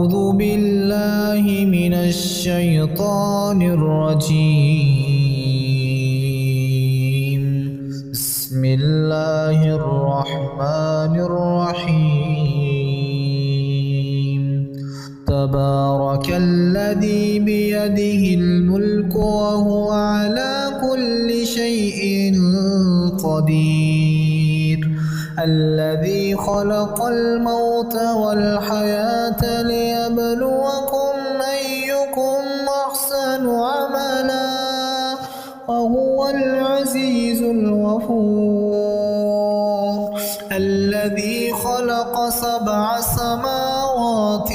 أعوذ بالله من الشيطان الرجيم. بسم الله الرحمن الرحيم. تبارك الذي بيده الملك وهو على كل شيء قدير. الذي خلق الموت والحياة ليبلوكم أيكم أحسن عملا وهو العزيز الغفور. الذي خلق 7 سماوات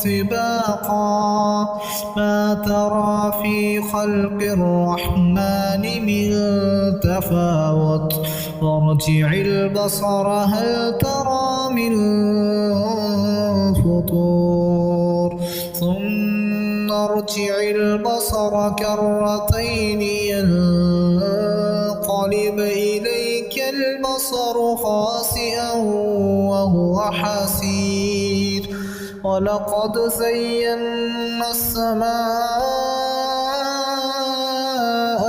طباقا ما ترى في خلق الرحمن من تفاوت فارجع البصر هل ترى من فطور ثم ارجع البصر كرتين ينقلب إليك البصر خاسئا وهو حسير. ولقد زينا السماء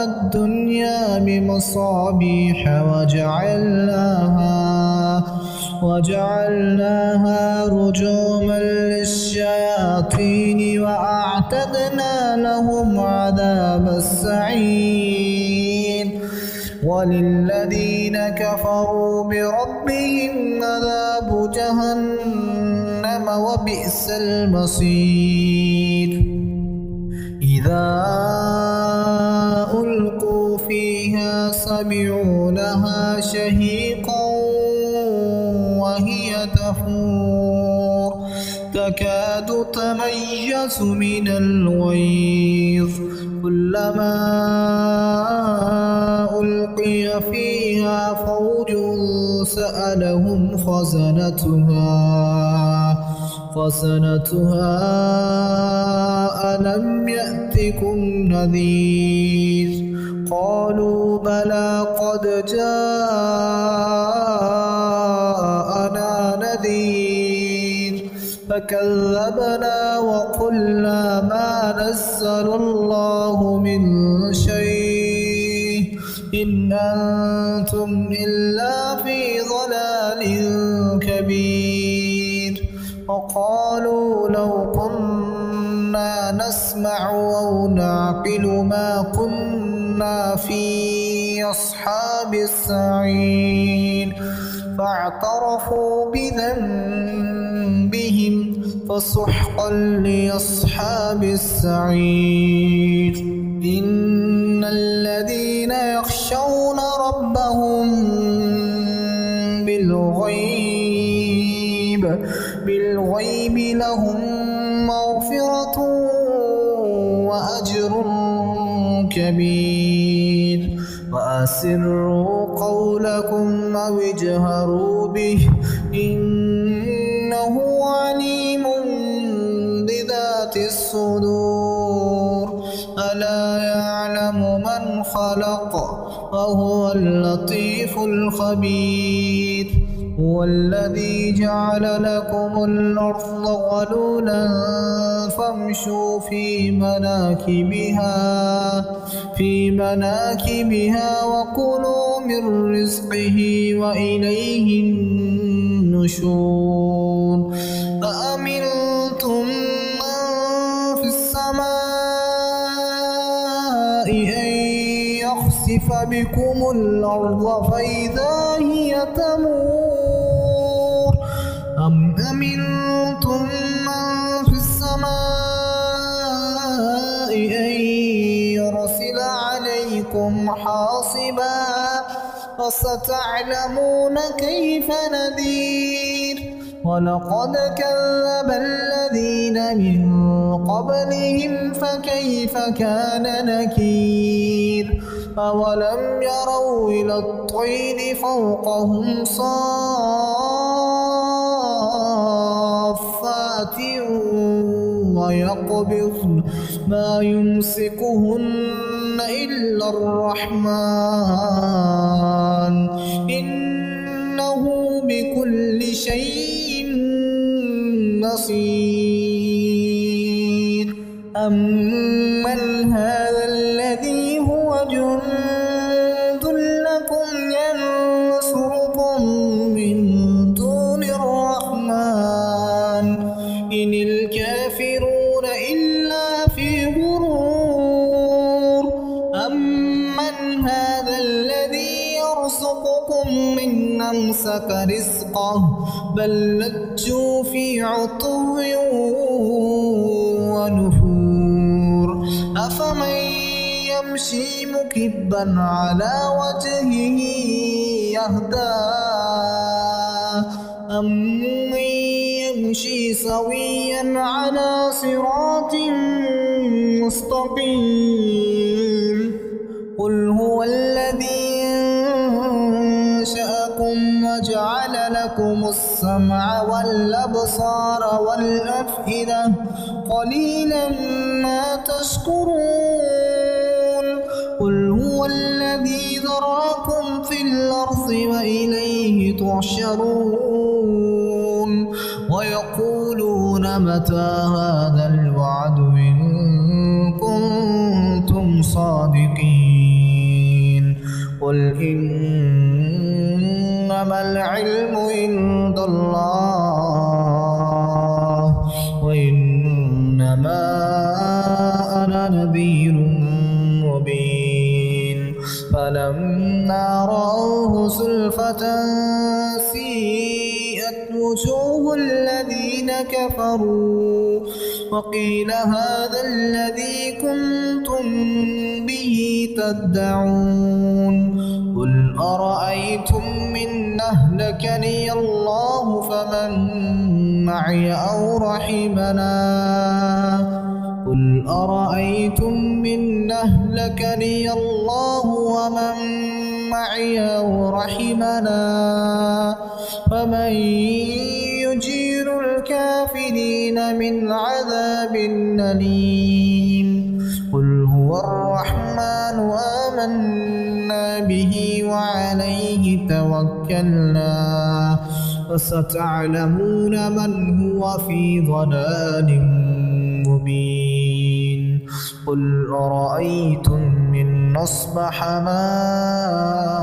الدنيا بمصابيح وجعلناها رجوما للشياطين وأعتدنا لهم عذاب السعير. وللذين كفروا بربهم عذاب جهنم وبئس المصير. إذا ألقوا فيها سمعوا لها شهيقا وهي تفور تكاد تميز من الغيظ كلما ألقي فيها فوج سألهم خزنتها ألم يأتكم نذير. قالوا بلى قد جاءنا نذير فكذبنا وقلنا ما نزل الله من شيء إن أنتم إلا في ضلال كبير. وقالوا لو كنا نسمع أو نعقل ما كنا في أصحاب السعير. فاعترفوا بذنبهم فسحقا لأصحاب السعير. إن الذين يخشون ربهم بالغيب لهم مغفرة وأجر كبير. وأسروا قولكم أو اجهروا به إنه عليم بذات الصدور. ألا يعلم من خلق وهو اللطيف الخبير. هو الذي جعل لكم الأرض ذلولا فامشوا في مناكبها وكلوا من رزقه وإليه النشور. فأمنتم من في السماء أن يخسف بكم الأرض فإذا هي تمور أم أمنتم من في السماء أن يرسل عليكم حاصبا فستعلمون كيف نذير. ولقد كذب الذين من قبلهم فكيف كان نكير. أولم يروا إلى الطير فوقهم صافات ويقبضن ما يمسكهن إلا الرحمن إنه بكل شيء بصير أمن هذا الذي هو جند لكم ينصركم من دون الرحمن إن الكافرون إلا في غرور أمن هذا الذي يرزقكم من أمسك رزقه بل لجوا في عتو ونفور أفمن يمشي مكبا على وجهه يهدى أمن يمشي سويا على صراط مستقيم قل هو الذي أنشأكم وجعل لكم السمع والأبصار والأفئدة قليلا ما تشكرون قل هو الذي ذراكم في الأرض وإليه تحشرون ويقولون متى هذا الوعد إن كنتم صادقين قل إنما العلم عند الله وإنما أنا نذير مبين فلما رأوه زلفة سيئت وجوه الذين كفروا وقيل هذا الذي كنتم به تدعون قل أرأيتم من أهلكني الله فمن معي أو رحمنا قل أرأيتم من أهلكني الله ومن معي أو رحمنا فمن يجير الكافرين من عذاب أليم قل هو الرحمن آمنا به وعليه توكلنا فستعلمون من هو في ضلال مبين قل أرأيتم إن أصبح ماؤكم